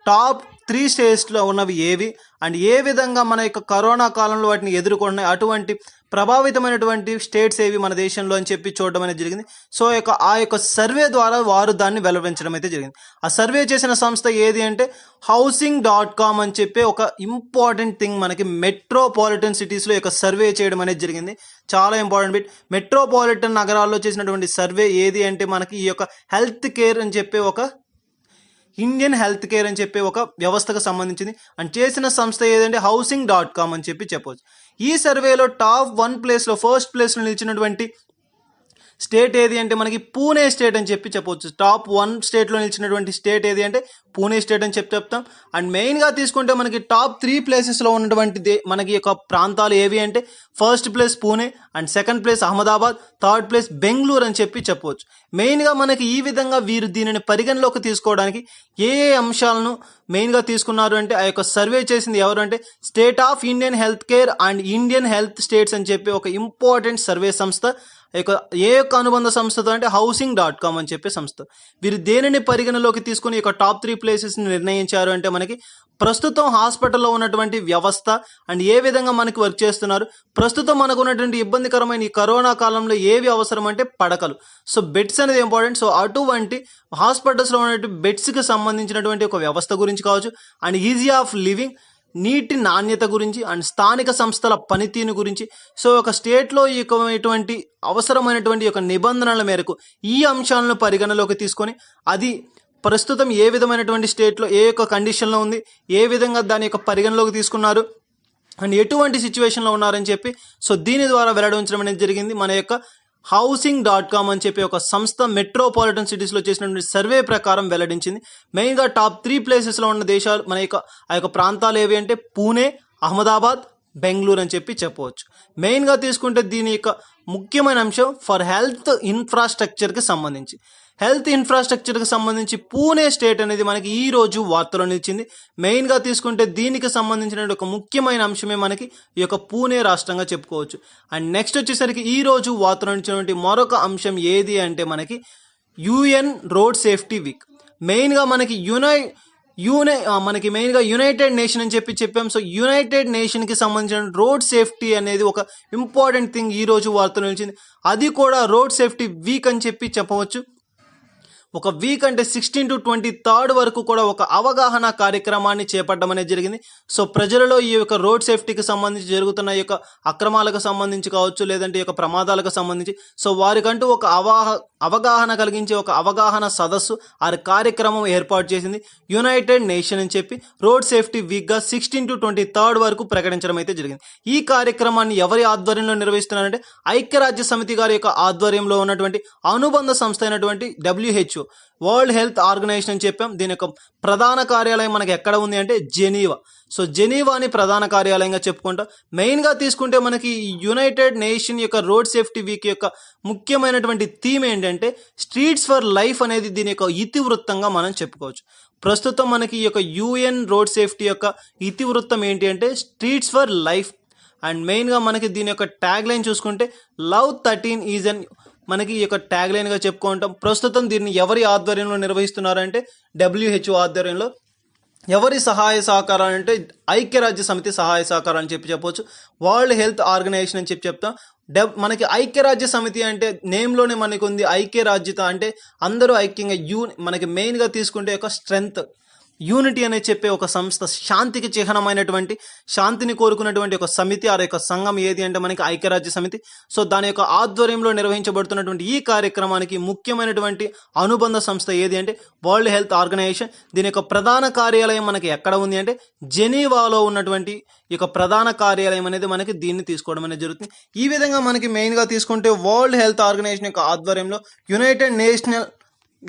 టాప్ 3 స్టేట్స్లో ఉన్నవి ఏవి అండ్ ఏ విధంగా మన యొక్క కరోనా కాలంలో వాటిని ఎదుర్కొన్నాయి, అటువంటి ప్రభావితమైనటువంటి స్టేట్స్ ఏవి మన దేశంలో అని చెప్పి చూడడం అనేది జరిగింది. సో ఆ యొక్క సర్వే ద్వారా వారు దాన్ని వెల్లడించడం అయితే జరిగింది. ఆ సర్వే చేసిన సంస్థ ఏది అంటే housing.com అని చెప్పి ఒక ఇంపార్టెంట్ థింగ్ మనకి మెట్రోపాలిటన్ సిటీస్లో యొక్క సర్వే చేయడం అనేది జరిగింది. చాలా ఇంపార్టెంట్ బిట్. మెట్రోపాలిటన్ నగరాల్లో చేసినటువంటి సర్వే ఏది అంటే మనకి ఈ యొక్క హెల్త్ కేర్ అని చెప్పి ఒక ఇండియన్ హెల్త్ కేర్ అని చెప్పి ఒక వ్యవస్థకు సంబంధించింది అండ్ చేసిన సంస్థ ఏదంటే housing.com అని చెప్పవచ్చు. ఈ సర్వేలో టాప్ 1 ప్లేస్లో ఫస్ట్ ప్లేస్లో నిలిచినటువంటి స్టేట్ ఏది అంటే మనకి పూణే స్టేట్ అని చెప్పవచ్చు. టాప్ 1 స్టేట్లో నిలిచినటువంటి స్టేట్ ఏది అంటే పూణే స్టేట్ అని చెప్తాం. అండ్ మెయిన్గా తీసుకుంటే మనకి టాప్ 3 ప్లేసెస్లో ఉన్నటువంటి మనకి యొక్క ప్రాంతాలు ఏవి అంటే first place Pune and second place Ahmedabad, third place Bengaluru అని చెప్పవచ్చు. మెయిన్గా మనకి ఈ విధంగా వీరు దీనిని పరిగణలోకి తీసుకోవడానికి ఏ అంశాలను మెయిన్గా తీసుకున్నారు అంటే ఆ యొక్క సర్వే చేసింది ఎవరు అంటే state of Indian health care and Indian health states అని చెప్పి ఒక ఇంపార్టెంట్ సర్వే సంస్థ. ఏ యొక్క అనుబంధ సంస్థతో అంటే housing.com అని చెప్పే సంస్థ. వీరు దేనిని పరిగణలోకి తీసుకుని యొక్క టాప్ 3 ప్లేసెస్ని నిర్ణయించారు అంటే మనకి ప్రస్తుతం హాస్పిటల్లో ఉన్నటువంటి వ్యవస్థ అండ్ ఏ విధంగా మనకి వర్క్ చేస్తున్నారు, ప్రస్తుతం మనకు ఉన్నటువంటి ఇబ్బందికరమైన ఈ కరోనా కాలంలో ఏవి అవసరం అంటే పడకలు. సో బెడ్స్ అనేది ఇంపార్టెంట్. సో అటువంటి హాస్పిటల్స్లో ఉన్నటువంటి బెడ్స్కి సంబంధించినటువంటి ఒక వ్యవస్థ గురించి కావచ్చు అండ్ ఈజీ ఆఫ్ లివింగ్, నీటి నాణ్యత గురించి అండ్ స్థానిక సంస్థల పనితీరు గురించి. సో ఒక స్టేట్లో ఇటువంటి అవసరమైనటువంటి యొక్క నిబంధనల మేరకు ఈ అంశాలను పరిగణలోకి తీసుకొని అది ప్రస్తుతం ఏ విధమైనటువంటి స్టేట్లో ఏ యొక్క కండిషన్లో ఉంది, ఏ విధంగా దాని యొక్క పరిగణలోకి తీసుకున్నారు అండ్ ఎటువంటి సిచ్యువేషన్లో ఉన్నారని చెప్పి సో దీని ద్వారా వెల్లడించడం అనేది జరిగింది. మన యొక్క housing.com అని చెప్పి ఒక సంస్థ మెట్రోపాలిటన్ సిటీస్లో చేసినటువంటి సర్వే ప్రకారం వెల్లడించింది. మెయిన్గా టాప్ 3 ప్లేసెస్లో ఉన్న దేశాలు మన యొక్క ఆ యొక్క ప్రాంతాలు ఏవి అంటే పూణే, అహ్మదాబాద్, బెంగళూరు అని చెప్పవచ్చు. మెయిన్గా తీసుకుంటే దీని యొక్క ముఖ్యమైన అంశం ఫర్ హెల్త్ ఇన్ఫ్రాస్ట్రక్చర్కి సంబంధించి పూణే స్టేట్ అనేది మనకి ఈ రోజు వార్తలో నిలిచింది. మెయిన్గా తీసుకుంటే దీనికి సంబంధించిన ఒక ముఖ్యమైన అంశమే మనకి ఈ యొక్క పూణే రాష్ట్రంగా చెప్పుకోవచ్చు. అండ్ నెక్స్ట్ వచ్చేసరికి ఈ రోజు వార్తలో నిలిచినటువంటి మరొక అంశం ఏది అంటే మనకి UN రోడ్ సేఫ్టీ వీక్. మెయిన్గా మనకి మెయిన్గా యునైటెడ్ నేషన్ అని చెప్పాం. సో యునైటెడ్ నేషన్కి సంబంధించిన రోడ్ సేఫ్టీ అనేది ఒక ఇంపార్టెంట్ థింగ్ ఈ రోజు వార్తలో నిలిచింది. అది కూడా రోడ్ సేఫ్టీ వీక్ అని చెప్పవచ్చు. ఒక వీక్ అంటే 16 to 23 వరకు కూడా ఒక అవగాహన కార్యక్రమాన్ని చేపట్టడం అనేది జరిగింది. సో ప్రజలలో ఈ యొక్క రోడ్ సేఫ్టీకి సంబంధించి జరుగుతున్న ఈ యొక్క అక్రమాలకు సంబంధించి కావచ్చు లేదంటే ఈ యొక్క ప్రమాదాలకు సంబంధించి సో వారికంటూ ఒక అవగాహన కలిగించే ఒక అవగాహన సదస్సు ఆ కార్యక్రమం ఏర్పాటు చేసింది యునైటెడ్ నేషన్ అని చెప్పి రోడ్ సేఫ్టీ వీక్గా 16 to 23 వరకు ప్రకటించడం అయితే జరిగింది. ఈ కార్యక్రమాన్ని ఎవరి ఆధ్వర్యంలో నిర్వహిస్తున్నారంటే ఐక్యరాజ్య సమితి గారి యొక్క ఆధ్వర్యంలో ఉన్నటువంటి అనుబంధ సంస్థ అయినటువంటి WHO వరల్డ్ హెల్త్ ఆర్గనైజేషన్ అని చెప్పాం. దీని యొక్క ప్రధాన కార్యాలయం మనకి ఎక్కడ ఉంది అంటే జెనీవా. సో జెనీవాని ప్రధాన కార్యాలయంగా చెప్పుకుంటాం. మెయిన్గా తీసుకుంటే మనకి యునైటెడ్ నేషన్ యొక్క రోడ్ సేఫ్టీ వీక్ యొక్క ముఖ్యమైనటువంటి థీమ్ ఏంటంటే స్ట్రీట్స్ ఫర్ లైఫ్ అనేది దీని యొక్క ఇతివృత్తంగా మనం చెప్పుకోవచ్చు. ప్రస్తుతం మనకి ఈ యొక్క యుఎన్ రోడ్ సేఫ్టీ యొక్క ఇతివృత్తం ఏంటి అంటే స్ట్రీట్స్ ఫర్ లైఫ్. అండ్ మెయిన్గా మనకి దీని యొక్క ట్యాగ్ లైన్ చూసుకుంటే లవ్ 13 ఈజ్ అన్ మనకి ఈ యొక్క ట్యాగ్ లైన్గా చెప్పుకుంటాం. ప్రస్తుతం దీన్ని ఎవరి ఆధ్వర్యంలో నిర్వహిస్తున్నారంటే WHO ఆధ్వర్యంలో. ఎవరి సహాయ సహకారాలు అంటే ఐక్యరాజ్య సమితి సహాయ సహకారం అని చెప్పవచ్చు. వరల్డ్ హెల్త్ ఆర్గనైజేషన్ అని చెప్తాం. మనకి ఐక్యరాజ్య సమితి అంటే నేమ్లోనే మనకు ఉంది ఐక్యరాజ్యత అంటే అందరూ ఐక్యంగా మనకి మెయిన్గా తీసుకుంటే ఒక స్ట్రెంగ్త్ యూనిటీ అనే చెప్పే ఒక సంస్థ, శాంతికి చిహ్నమైనటువంటి శాంతిని కోరుకున్నటువంటి ఒక సమితి ఆ యొక్క సంఘం ఏది అంటే మనకి ఐక్యరాజ్య సమితి. సో దాని యొక్క ఆధ్వర్యంలో నిర్వహించబడుతున్నటువంటి ఈ కార్యక్రమానికి ముఖ్యమైనటువంటి అనుబంధ సంస్థ ఏది అంటే వరల్డ్ హెల్త్ ఆర్గనైజేషన్. దీని యొక్క ప్రధాన కార్యాలయం మనకి ఎక్కడ ఉంది అంటే జెనీవాలో ఉన్నటువంటి ఈ యొక్క ప్రధాన కార్యాలయం అనేది మనకి దీన్ని తీసుకోవడం అనేది జరుగుతుంది. ఈ విధంగా మనకి మెయిన్గా తీసుకుంటే వరల్డ్ హెల్త్ ఆర్గనైజేషన్ యొక్క ఆధ్వర్యంలో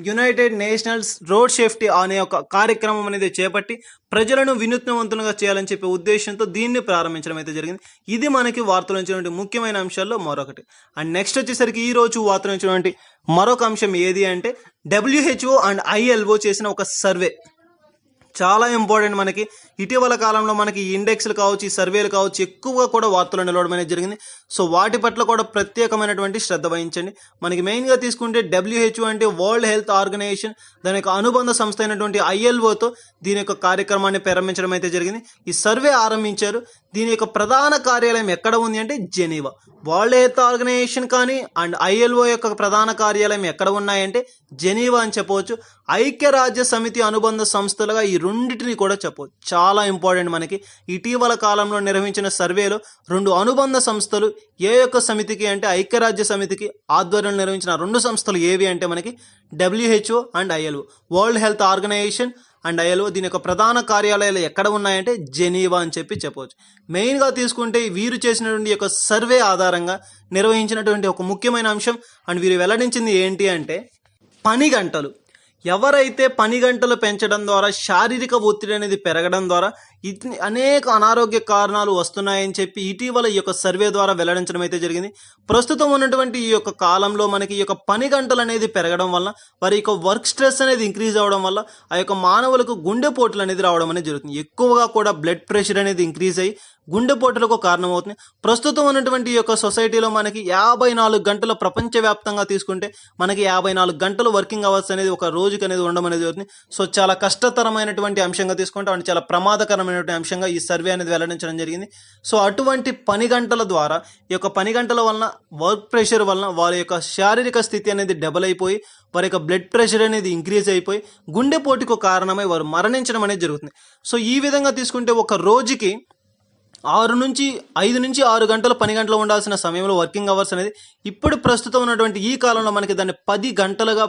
యునైటెడ్ నేషనల్స్ రోడ్ సేఫ్టీ అనే ఒక కార్యక్రమం అనేది చేపట్టి ప్రజలను వినూత్నవంతులుగా చేయాలని చెప్పే ఉద్దేశంతో దీన్ని ప్రారంభించడం అయితే జరిగింది. ఇది మనకి వార్తలు వచ్చినటువంటి ముఖ్యమైన అంశాల్లో మరొకటి. అండ్ నెక్స్ట్ వచ్చేసరికి ఈ రోజు వార్తలు వచ్చినటువంటి మరొక అంశం ఏది అంటే WHO అండ్ ILO చేసిన ఒక సర్వే. చాలా ఇంపార్టెంట్. మనకి ఇటీవల కాలంలో మనకి ఈ ఇండెక్స్లు కావచ్చు, ఈ సర్వేలు కావచ్చు, ఎక్కువగా కూడా వార్తలు నిలవడం అనేది జరిగింది. సో వాటి పట్ల కూడా ప్రత్యేకమైనటువంటి శ్రద్ధ వహించండి. మనకి మెయిన్గా తీసుకుంటే WHO అంటే వరల్డ్ హెల్త్ ఆర్గనైజేషన్, దాని యొక్క అనుబంధ సంస్థ అయినటువంటి ILOతో దీని యొక్క కార్యక్రమాన్ని ప్రారంభించడం అయితే జరిగింది. ఈ సర్వే ఆరంభించారు. దీని యొక్క ప్రధాన కార్యాలయం ఎక్కడ ఉంది అంటే జెనీవా. వరల్డ్ హెల్త్ ఆర్గనైజేషన్ కానీ అండ్ ILO యొక్క ప్రధాన కార్యాలయం ఎక్కడ ఉన్నాయంటే జెనీవా అని చెప్పవచ్చు. ఐక్యరాజ్య సమితి అనుబంధ సంస్థలుగా ఈ రెండింటిని కూడా చెప్పవచ్చు. చాలా ఇంపార్టెంట్. మనకి ఇటీవల కాలంలో నిర్వహించిన సర్వేలో 2 అనుబంధ సంస్థలు ఏ యొక్క సమితికి అంటే ఐక్యరాజ్య సమితికి ఆధ్వర్యంలో నిర్వహించిన 2 సంస్థలు ఏవి అంటే మనకి WHO and ILO. World Health Organisation and ILO దీని యొక్క ప్రధాన కార్యాలయాలు ఎక్కడ ఉన్నాయంటే జెనీవా అని చెప్పవచ్చు. మెయిన్గా తీసుకుంటే వీరు చేసినటువంటి యొక్క సర్వే ఆధారంగా నిర్వహించినటువంటి ఒక ముఖ్యమైన అంశం అండ్ వీరు వెల్లడించింది ఏంటి అంటే పని గంటలు. ఎవరైతే పని గంటలు పెంచడం ద్వారా శారీరక ఒత్తిడి అనేది పెరగడం ద్వారా అనేక అనారోగ్య కారణాలు వస్తున్నాయని చెప్పి ఇటీవల ఈ యొక్క సర్వే ద్వారా వెల్లడించడం అయితే జరిగింది. ప్రస్తుతం ఉన్నటువంటి ఈ యొక్క కాలంలో మనకి ఈ యొక్క పని గంటలు అనేది పెరగడం వల్ల వారి యొక్క వర్క్ స్ట్రెస్ అనేది ఇంక్రీజ్ అవ్వడం వల్ల ఆ యొక్క మానవులకు గుండెపోట్లు అనేది రావడం అనేది జరుగుతుంది. ఎక్కువగా కూడా బ్లడ్ ప్రెషర్ అనేది ఇంక్రీజ్ అయ్యి గుండెపోటులకు కారణమవుతుంది. ప్రస్తుతం ఉన్నటువంటి ఈ యొక్క సొసైటీలో మనకి 54 గంటలు ప్రపంచవ్యాప్తంగా తీసుకుంటే మనకి 54 గంటలు వర్కింగ్ అవర్స్ అనేది ఒక రోజుకి అనేది ఉండడం అనేది జరుగుతుంది. సో చాలా కష్టతరమైనటువంటి అంశంగా తీసుకుంటే అంటే చాలా ప్రమాదకరమైనటువంటి అంశంగా ఈ సర్వే అనేది వెల్లడించడం జరిగింది. సో అటువంటి పని గంటల ద్వారా ఈ యొక్క పని గంటల వలన వర్క్ ప్రెషర్ వలన వారి యొక్క శారీరక స్థితి అనేది డబల్ అయిపోయి వారి యొక్క బ్లడ్ ప్రెషర్ అనేది ఇంక్రీజ్ అయిపోయి గుండెపోటుకు కారణమై వారు మరణించడం అనేది జరుగుతుంది. సో ఈ విధంగా తీసుకుంటే ఒక రోజుకి 5 నుంచి 6 గంటలు పని గంటలు ఉండాల్సిన సమయంలో వర్కింగ్ అవర్స్ అనేది ఇప్పుడు ప్రస్తుతం ఉన్నటువంటి ఈ కాలంలో మనకి దాన్ని 10 గంటలుగా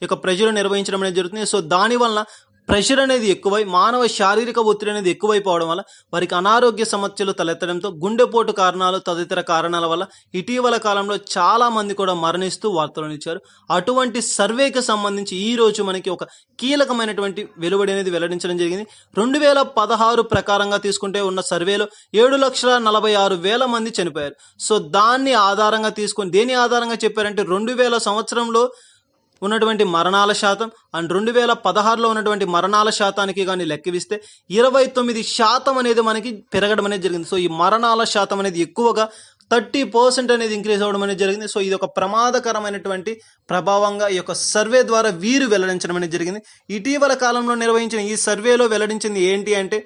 ఇక ప్రజలు నిర్వహించడం అనేది జరుగుతుంది. సో దానివల్ల ప్రెషర్ అనేది ఎక్కువై మానవ శారీరక ఒత్తిడి అనేది ఎక్కువైపోవడం వల్ల వారికి అనారోగ్య సమస్యలు తలెత్తడంతో గుండెపోటు కారణాలు తదితర కారణాల వల్ల ఇటీవల కాలంలో చాలా మంది కూడా మరణిస్తూ వార్తలను ఇచ్చారు. అటువంటి సర్వేకి సంబంధించి ఈ రోజు మనకి ఒక కీలకమైనటువంటి వెలువడి అనేది వెల్లడించడం జరిగింది. 2016 ప్రకారంగా తీసుకుంటే ఉన్న సర్వేలో 7,46,000 మంది చనిపోయారు. సో దాన్ని ఆధారంగా తీసుకొని దేని ఆధారంగా చెప్పారంటే 2000 సంవత్సరంలో ఉన్నటువంటి మరణాల శాతం అండ్ 2016లో ఉన్నటువంటి మరణాల శాతానికి కానీ లెక్కవిస్తే 29% అనేది మనకి పెరగడం అనేది జరిగింది. సో ఈ మరణాల శాతం అనేది ఎక్కువగా 30% అనేది ఇంక్రీజ్ అవ్వడం అనేది జరిగింది. సో ఇది ఒక ప్రమాదకరమైనటువంటి ప్రభావంగా ఈ యొక్క సర్వే ద్వారా వీరు వెల్లడించడం అనేది జరిగింది. ఇటీవల కాలంలో నిర్వహించిన ఈ సర్వేలో వెల్లడించింది ఏంటి అంటే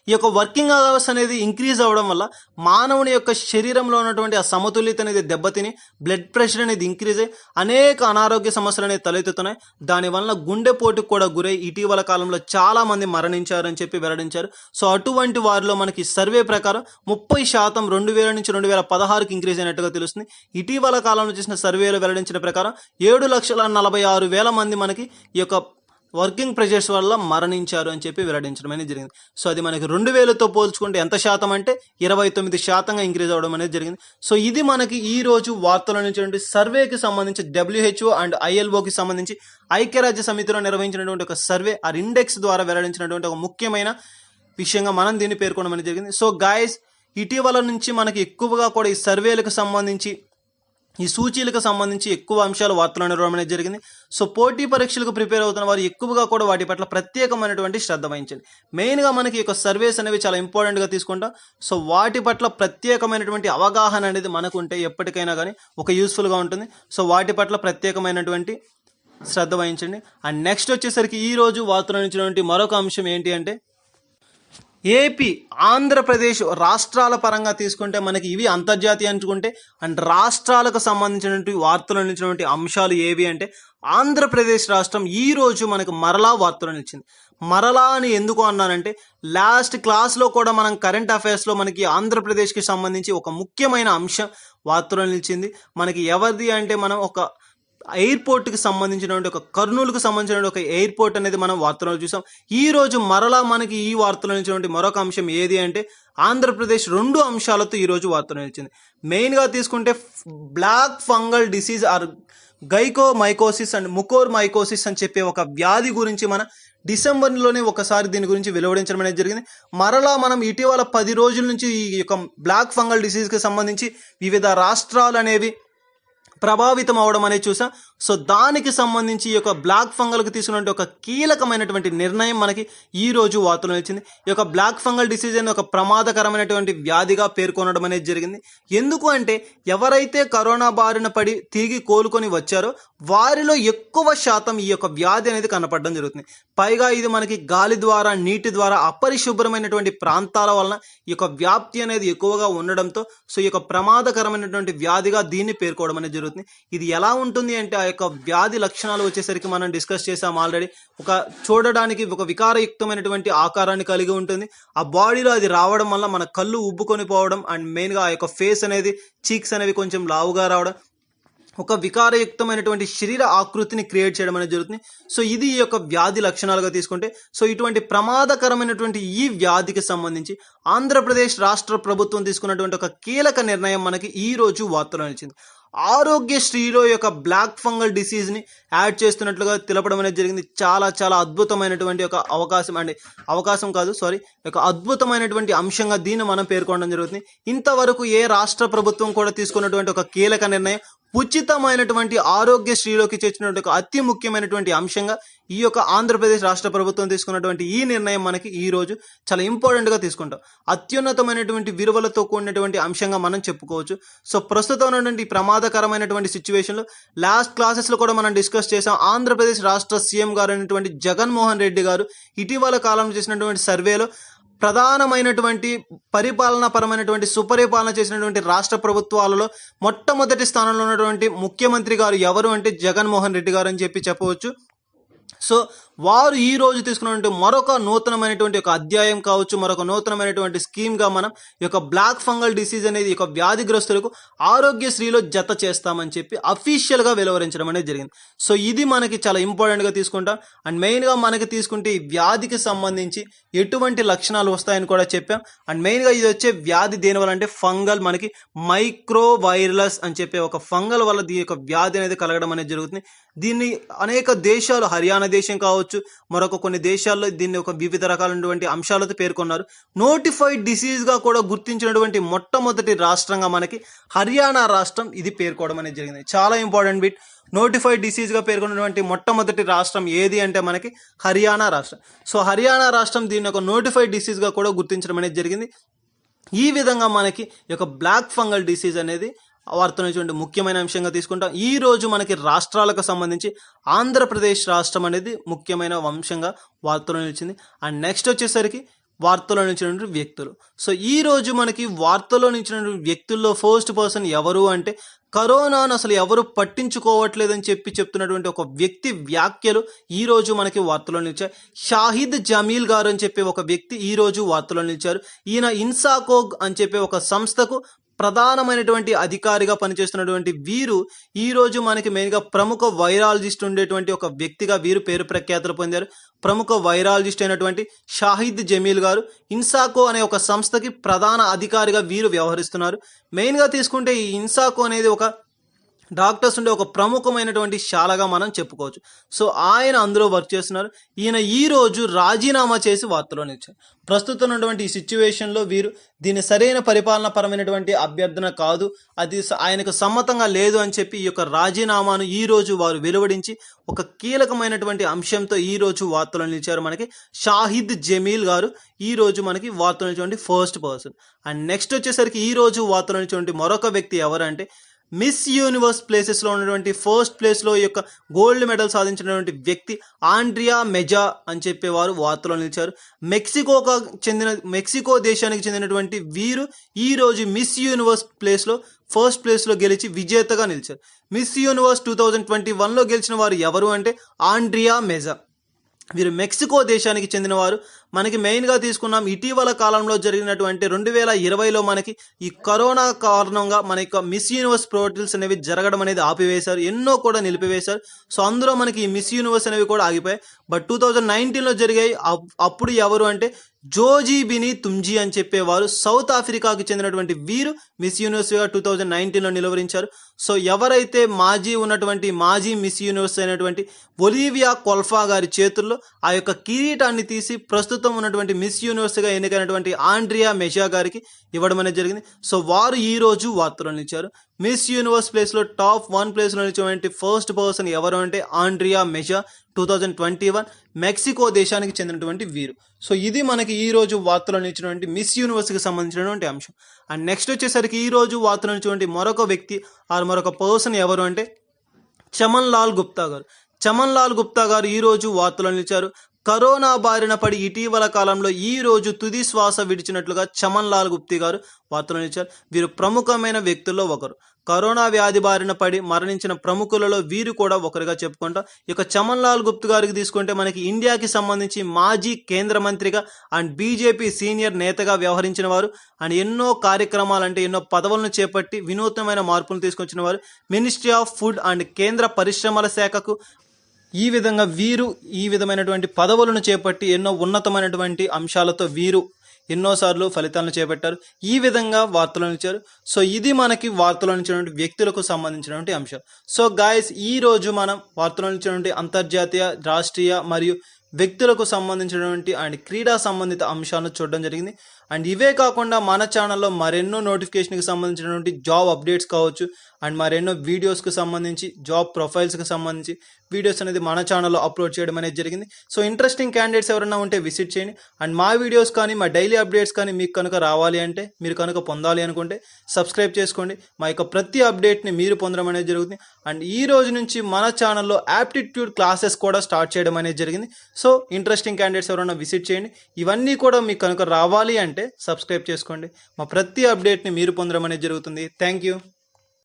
ఈ యొక్క వర్కింగ్ అవర్స్ అనేది ఇంక్రీజ్ అవ్వడం వల్ల మానవుని యొక్క శరీరంలో ఉన్నటువంటి ఆ సమతుల్యత అనేది దెబ్బతిని బ్లడ్ ప్రెషర్ అనేది ఇంక్రీజ్ అయ్యి అనేక అనారోగ్య సమస్యలు అనేది తలెత్తుతున్నాయి. దానివల్ల గుండెపోటుకు కూడా గురై ఇటీవల కాలంలో చాలా మంది మరణించారని చెప్పి వెల్లడించారు. సో అటువంటి వారిలో మనకి సర్వే ప్రకారం 30% 2000 నుంచి 2016కి ఇంక్రీజ్ అయినట్టుగా తెలుస్తుంది. ఇటీవల కాలంలో చేసిన సర్వేలో వెల్లడించిన ప్రకారం 7,46,000 మంది మనకి ఈ యొక్క వర్కింగ్ ప్రెషర్స్ వల్ల మరణించారు అని చెప్పి వెల్లడించడం అనేది జరిగింది. సో అది మనకి 2000తో పోల్చుకుంటే ఎంత శాతం అంటే 29% ఇంక్రీజ్ అవ్వడం అనేది జరిగింది. సో ఇది మనకి ఈ రోజు వార్తల నుంచి సర్వేకి సంబంధించి WHO అండ్ ILOకి సంబంధించి ఐక్యరాజ్య సమితిలో నిర్వహించినటువంటి ఒక సర్వే ఆ ఇండెక్స్ ద్వారా వెల్లడించినటువంటి ఒక ముఖ్యమైన విషయంగా మనం దీన్ని పేర్కొనడం అనేది జరిగింది. సో గైస్, ఇటీవల నుంచి మనకి ఎక్కువగా కూడా ఈ సర్వేలకు సంబంధించి ఈ సూచీలకు సంబంధించి ఎక్కువ అంశాలు వార్తలు నిర్వహణ అనేది జరిగింది. సో పోటీ పరీక్షలకు ప్రిపేర్ అవుతున్న వారు ఎక్కువగా కూడా వాటి పట్ల ప్రత్యేకమైనటువంటి శ్రద్ధ వహించండి. మెయిన్గా మనకి ఈ యొక్క సర్వేస్ అనేవి చాలా ఇంపార్టెంట్గా తీసుకుంటాం. సో వాటి పట్ల ప్రత్యేకమైనటువంటి అవగాహన అనేది మనకు ఉంటే ఎప్పటికైనా కానీ ఒక యూస్ఫుల్గా ఉంటుంది. సో వాటి పట్ల ప్రత్యేకమైనటువంటి శ్రద్ధ వహించండి. అండ్ నెక్స్ట్ వచ్చేసరికి ఈ రోజు వార్తలు నుంచి మరొక అంశం ఏంటి అంటే ఏపీ, ఆంధ్రప్రదేశ్ రాష్ట్రాల పరంగా తీసుకుంటే మనకి ఇవి అంతర్జాతీయ అనుకుంటే అండ్ రాష్ట్రాలకు సంబంధించినటువంటి వార్తలు నిలిచినటువంటి అంశాలు ఏవి అంటే ఆంధ్రప్రదేశ్ రాష్ట్రం ఈ రోజు మనకు మరలా వార్తలు నిలిచింది. మరలా అని ఎందుకు అన్నానంటే లాస్ట్ క్లాస్లో కూడా మనం కరెంట్ అఫైర్స్లో మనకి ఆంధ్రప్రదేశ్కి సంబంధించి ఒక ముఖ్యమైన అంశం వార్తలు నిలిచింది. మనకి ఎవరిది అంటే మనం ఒక ఎయిర్పోర్ట్కి సంబంధించినటువంటి ఒక కర్నూలుకు సంబంధించినటువంటి ఒక ఎయిర్పోర్ట్ అనేది మనం వార్తలు చూసాం. ఈ రోజు మరలా మనకి ఈ వార్తలు నిలిచినటువంటి మరొక అంశం ఏది అంటే ఆంధ్రప్రదేశ్ 2 అంశాలతో ఈ రోజు వార్తలు నిలిచింది. మెయిన్గా తీసుకుంటే బ్లాక్ ఫంగల్ డిసీజ్ ఆర్ గైకోమైకోసిస్ అండ్ ముకోర్మైకోసిస్ అని చెప్పే ఒక వ్యాధి గురించి మన డిసెంబర్లోనే ఒకసారి దీని గురించి వెలువడించడం అనేది జరిగింది. మరలా మనం ఇటీవల 10 రోజుల నుంచి ఈ యొక్క బ్లాక్ ఫంగల్ డిసీజ్కి సంబంధించి వివిధ రాష్ట్రాలు అనేవి ప్రభావితం అవడం అనేది చూసాం. సో దానికి సంబంధించి ఈ యొక్క బ్లాక్ ఫంగల్కి తీసుకున్నటువంటి ఒక కీలకమైనటువంటి నిర్ణయం మనకి ఈ రోజు వార్తలు వచ్చింది. ఈ యొక్క బ్లాక్ ఫంగల్ డిసీజ్ అనేది ఒక ప్రమాదకరమైనటువంటి వ్యాధిగా పేర్కొనడం అనేది జరిగింది. ఎందుకు అంటే ఎవరైతే కరోనా బారిన పడి తిరిగి కోలుకొని వచ్చారో వారిలో ఎక్కువ శాతం ఈ యొక్క వ్యాధి అనేది కనపడడం జరుగుతుంది. పైగా ఇది మనకి గాలి ద్వారా, నీటి ద్వారా అపరిశుభ్రమైనటువంటి ప్రాంతాల వలన ఈ యొక్క వ్యాప్తి అనేది ఎక్కువగా ఉండడంతో సో ఈ యొక్క ప్రమాదకరమైనటువంటి వ్యాధిగా దీన్ని పేర్కోవడం అనేది జరుగుతుంది. ఇది ఎలా ఉంటుంది అంటే ఆ యొక్క వ్యాధి లక్షణాలు వచ్చేసరికి మనం డిస్కస్ చేసాం ఆల్రెడీ. ఒక చూడడానికి ఒక వికారయుక్తమైనటువంటి ఆకారాన్ని కలిగి ఉంటుంది. ఆ బాడీలో అది రావడం వల్ల మన కళ్ళు ఉబ్బుకొని పోవడం అండ్ మెయిన్గా ఆ యొక్క ఫేస్ అనేది, చీక్స్ అనేవి కొంచెం లావుగా రావడం, ఒక వికారయుక్తమైనటువంటి శరీర ఆకృతిని క్రియేట్ చేయడం అనేది జరుగుతుంది. సో ఇది ఈ యొక్క వ్యాధి లక్షణాలుగా తీసుకుంటే సో ఇటువంటి ప్రమాదకరమైనటువంటి ఈ వ్యాధికి సంబంధించి ఆంధ్రప్రదేశ్ రాష్ట్ర ప్రభుత్వం తీసుకున్నటువంటి ఒక కీలక నిర్ణయం మనకి ఈ రోజు వార్తలో నిలిచింది. ఆరోగ్యశ్రీలో యొక్క బ్లాక్ ఫంగల్ డిసీజ్ని యాడ్ చేస్తున్నట్లుగా తెలపడం అనేది జరిగింది. చాలా చాలా అద్భుతమైనటువంటి ఒక అద్భుతమైనటువంటి అంశంగా దీన్ని మనం పేర్కొనడం జరుగుతుంది. ఇంతవరకు ఏ రాష్ట్ర ప్రభుత్వం కూడా తీసుకున్నటువంటి ఒక కీలక నిర్ణయం ఉచితమైనటువంటి ఆరోగ్యశ్రీలోకి చేర్చినటువంటి ఒక అతి ముఖ్యమైనటువంటి అంశంగా ఈ యొక్క ఆంధ్రప్రదేశ్ రాష్ట్ర ప్రభుత్వం తీసుకున్నటువంటి ఈ నిర్ణయం మనకి ఈ రోజు చాలా ఇంపార్టెంట్గా తీసుకుంటాం. అత్యున్నతమైనటువంటి విలువలతో కూడినటువంటి అంశంగా మనం చెప్పుకోవచ్చు. సో ప్రస్తుతం ఉన్నటువంటి ప్రమాదకరమైనటువంటి సిచ్యువేషన్లో లాస్ట్ క్లాసెస్లో కూడా మనం డిస్కస్ చేసాం. ఆంధ్రప్రదేశ్ రాష్ట్ర సీఎం గారు అయినటువంటి జగన్మోహన్ రెడ్డి గారు ఇటీవల కాలంలో చేసినటువంటి సర్వేలో ప్రధానమైనటువంటి పరిపాలనాపరమైనటువంటి సుపరిపాలన చేసినటువంటి రాష్ట్ర ప్రభుత్వాలలో మొట్టమొదటి స్థానంలో ఉన్నటువంటి ముఖ్యమంత్రి గారు ఎవరు అంటే జగన్మోహన్ రెడ్డి గారు అని చెప్పవచ్చు. సో వారు ఈ రోజు తీసుకున్నటువంటి మరొక నూతనమైనటువంటి ఒక అధ్యాయం కావచ్చు, మరొక నూతనమైనటువంటి స్కీమ్గా మనం ఈ యొక్క బ్లాక్ ఫంగల్ డిసీజ్ అనేది ఈ యొక్క వ్యాధిగ్రస్తులకు ఆరోగ్యశ్రీలో జత చేస్తామని చెప్పి అఫీషియల్గా వెలువరించడం అనేది జరిగింది. సో ఇది మనకి చాలా ఇంపార్టెంట్గా తీసుకుంటాం. అండ్ మెయిన్గా మనకి తీసుకుంటే ఈ వ్యాధికి సంబంధించి ఎటువంటి లక్షణాలు వస్తాయని కూడా చెప్పాం. అండ్ మెయిన్గా ఇది వచ్చే వ్యాధి దేనివల్ల అంటే ఫంగల్, మనకి మైక్రో వైరలస్ అని చెప్పే ఒక ఫంగల్ వల్ల ఈ యొక్క వ్యాధి అనేది కలగడం అనేది జరుగుతుంది. దీన్ని అనేక దేశాలు, హర్యానా దేశం కావచ్చు, మరొక కొన్ని దేశాల్లో దీన్ని ఒక వివిధ రకాలైనటువంటి అంశాలతో పేర్కొన్నారు. నోటిఫైడ్ డిసీజ్గా కూడా గుర్తించినటువంటి మొట్టమొదటి రాష్ట్రంగా మనకి హర్యానా రాష్ట్రం ఇది పేర్కోవడం అనేది జరిగింది. చాలా ఇంపార్టెంట్ బిట్. నోటిఫైడ్ డిసీజ్గా పేర్కొన్నటువంటి మొట్టమొదటి రాష్ట్రం ఏది అంటే మనకి హర్యానా రాష్ట్రం. సో హర్యానా రాష్ట్రం దీన్ని ఒక నోటిఫైడ్ డిసీజ్గా కూడా గుర్తించడం అనేది జరిగింది. ఈ విధంగా మనకి ఈ యొక్క బ్లాక్ ఫంగల్ డిసీజ్ అనేది వార్త నుంచి ముఖ్యమైన అంశంగా తీసుకుంటాం. ఈ రోజు మనకి రాష్ట్రాలకు సంబంధించి ఆంధ్రప్రదేశ్ రాష్ట్రం అనేది ముఖ్యమైన అంశంగా వార్తలో నిలిచింది. అండ్ నెక్స్ట్ వచ్చేసరికి వార్తలో నిలిచినటువంటి వ్యక్తులు. సో ఈ రోజు మనకి వార్తలో నిలిచినటువంటి వ్యక్తుల్లో ఫస్ట్ పర్సన్ ఎవరు అంటే కరోనాను అసలు ఎవరు పట్టించుకోవట్లేదని చెప్తున్నటువంటి ఒక వ్యక్తి వ్యాఖ్యలు ఈ రోజు మనకి వార్తలో నిలిచాయి. షాహిద్ జమీల్ గారు అని చెప్పే ఒక వ్యక్తి ఈ రోజు వార్తలో నిలిచారు. ఈయన ఇన్సాకోగ్ అని చెప్పే ఒక సంస్థకు ప్రధానమైనటువంటి అధికారిగా పనిచేస్తున్నటువంటి వీరు ఈ రోజు మనకి మెయిన్గా ప్రముఖ వైరాలజిస్ట్ ఉండేటువంటి ఒక వ్యక్తిగా వీరు పేరు ప్రఖ్యాతులు పొందారు. ప్రముఖ వైరాలజిస్ట్ అయినటువంటి షాహిద్ జమీల్ గారు ఇన్సాకో అనే ఒక సంస్థకి ప్రధాన అధికారిగా వీరు వ్యవహరిస్తున్నారు. మెయిన్గా తీసుకుంటే ఈ ఇన్సాకో అనేది ఒక డాక్టర్స్ ఉండే ఒక ప్రముఖమైనటువంటి శాలగా మనం చెప్పుకోవచ్చు. సో ఆయన అందులో వర్క్ చేస్తున్నారు. ఈయన ఈ రోజు రాజీనామా చేసి వార్తలో నిలిచారు. ప్రస్తుతం ఉన్నటువంటి ఈ సిచ్యువేషన్లో వీరు దీని సరైన పరిపాలన పరమైనటువంటి అభ్యర్థన కాదు, అది ఆయనకు సమ్మతంగా లేదు అని చెప్పి ఈ యొక్క రాజీనామాను ఈ రోజు వారు వెలువడించి ఒక కీలకమైనటువంటి అంశంతో ఈ రోజు వార్తలో నిలిచారు. మనకి షాహిద్ జమీల్ గారు ఈ రోజు మనకి వార్తలో నిలిచేటువంటి ఫస్ట్ పర్సన్. అండ్ నెక్స్ట్ వచ్చేసరికి ఈ రోజు వార్తలో నిలిచేటువంటి మరొక వ్యక్తి ఎవరంటే మిస్ యూనివర్స్ ప్లేసెస్లో ఉన్నటువంటి ఫస్ట్ ప్లేస్లో ఈ యొక్క గోల్డ్ మెడల్ సాధించినటువంటి వ్యక్తి ఆండ్రియా మెజా అని చెప్పేవారు వార్తలో నిలిచారు. మెక్సికో దేశానికి చెందినటువంటి వీరు ఈ రోజు మిస్ యూనివర్స్ ప్లేస్లో ఫస్ట్ ప్లేస్లో గెలిచి విజేతగా నిలిచారు. మిస్ యూనివర్స్ 2021లో గెలిచిన వారు ఎవరు అంటే ఆండ్రియా మెజా. వీరు మెక్సికో దేశానికి చెందినవారు. మనకి మెయిన్గా తీసుకున్నాం ఇటీవల కాలంలో జరిగినటువంటి 2020లో మనకి ఈ కరోనా కారణంగా మన యొక్క మిస్ యూనివర్స్ పోర్టల్స్ అనేవి జరగడం అనేది ఆపివేశారు, ఎన్నో కూడా నిలిపివేశారు. సో అందులో మనకి ఈ మిస్ యూనివర్స్ అనేవి కూడా ఆగిపోయాయి. బట్ 2019లో జరిగాయి. అప్పుడు ఎవరు అంటే జోజీ బిని తుంజీ అని చెప్పేవారు సౌత్ ఆఫ్రికాకి చెందినటువంటి వీరు మిస్ యూనివర్స్గా 2019లో నిలువరించారు. సో ఎవరైతే మాజీ మిస్ యూనివర్స్ అయినటువంటి ఒలివియా కొల్ఫా గారి చేతుల్లో ఆ యొక్క కిరీటాన్ని తీసి ప్రస్తుతం ఉన్నటువంటి మిస్ యూనివర్స్గా ఎన్నికైనటువంటి ఆండ్రియా మెజా గారికి ఇవ్వడం అనేది జరిగింది. సో వారు ఈ రోజు వార్తలో నిలిచారు. మిస్ యూనివర్స్ ప్లేస్లో టాప్ 1 ప్లేస్లో నిలిచినటువంటి ఫస్ట్ పర్సన్ ఎవరు అంటే ఆండ్రియా మెజా 2021 మెక్సికో దేశానికి చెందినటువంటి వీరు. సో ఇది మనకి ఈ రోజు వార్తలో నిలిచినటువంటి మిస్ యూనివర్స్కి సంబంధించినటువంటి అంశం. అండ్ నెక్స్ట్ వచ్చేసరికి ఈ రోజు వార్తలో నిలిచినటువంటి మరొక వ్యక్తి మరొక పర్సన్ ఎవరు అంటే చమన్ లాల్ గుప్తా గారు. చమన్ లాల్ గుప్తా గారు ఈ రోజు వార్తలో నిలిచారు. కరోనా బారిన పడి ఇటీవల కాలంలో ఈ రోజు తుది శ్వాస విడిచినట్లుగా చమన్ లాల్ గుప్తా గారు వార్తలో నిలిచారు. వీరు ప్రముఖమైన వ్యక్తుల్లో ఒకరు. కరోనా వ్యాధి బారిన పడి మరణించిన ప్రముఖులలో వీరు కూడా ఒకరిగా చెప్పుకుంటాం. ఇక చమన్ లాల్ గుప్తా గారికి తీసుకుంటే మనకి ఇండియాకి సంబంధించి మాజీ కేంద్ర మంత్రిగా అండ్ బీజేపీ సీనియర్ నేతగా వ్యవహరించిన వారు అండ్ ఎన్నో కార్యక్రమాలు అంటే ఎన్నో పదవులను చేపట్టి వినూత్నమైన మార్పులు తీసుకొచ్చిన వారు. మినిస్ట్రీ ఆఫ్ ఫుడ్ అండ్ కేంద్ర పరిశ్రమల శాఖకు ఈ విధంగా వీరు ఈ విధమైనటువంటి పదవులను చేపట్టి ఎన్నో ఉన్నతమైనటువంటి అంశాలతో వీరు ఎన్నోసార్లు ఫలితాలను చేపట్టారు. ఈ విధంగా వార్తలు నిలిచారు. సో ఇది మనకి వార్తలు నిలిచినటువంటి వ్యక్తులకు సంబంధించినటువంటి అంశం. సో గాయస్ ఈ రోజు మనం వార్తలు నిలిచినటువంటి అంతర్జాతీయ, రాష్ట్రీయ మరియు వ్యక్తులకు సంబంధించినటువంటి అండ్ క్రీడా సంబంధిత అంశాలను చూడడం జరిగింది. అండ్ ఇవే కాకుండా మన ఛానల్లో మరెన్నో నోటిఫికేషన్కి సంబంధించినటువంటి జాబ్ అప్డేట్స్ కావచ్చు అండ్ మరెన్నో వీడియోస్కి సంబంధించి జాబ్ ప్రొఫైల్స్కి సంబంధించి వీడియోస్ అనేది మన ఛానల్లో అప్లోడ్ చేయడం అనేది జరిగింది. సో ఇంట్రెస్టింగ్ క్యాండిడేట్స్ ఎవరైనా ఉంటే విజిట్ చేయండి. అండ్ మా వీడియోస్ కానీ మా డైలీ అప్డేట్స్ కానీ మీకు కనుక రావాలి అంటే, మీరు కనుక పొందాలి అనుకుంటే సబ్స్క్రైబ్ చేసుకోండి. మా యొక్క ప్రతి అప్డేట్ని మీరు పొందడం అనేది జరుగుతుంది. అండ్ ఈ రోజు నుంచి మన ఛానల్లో యాప్టిట్యూడ్ క్లాసెస్ కూడా స్టార్ట్ చేయడం అనేది జరిగింది. సో ఇంట్రెస్టింగ్ క్యాండిడేట్స్ ఎవరైనా విజిట్ చేయండి. ఇవన్నీ కూడా మీకు కనుక రావాలి అంటే సబ్స్క్రైబ్ చేసుకోండి. మా ప్రతి అప్డేట్ని మీరు పొందడం అనేది జరుగుతుంది. Thank you.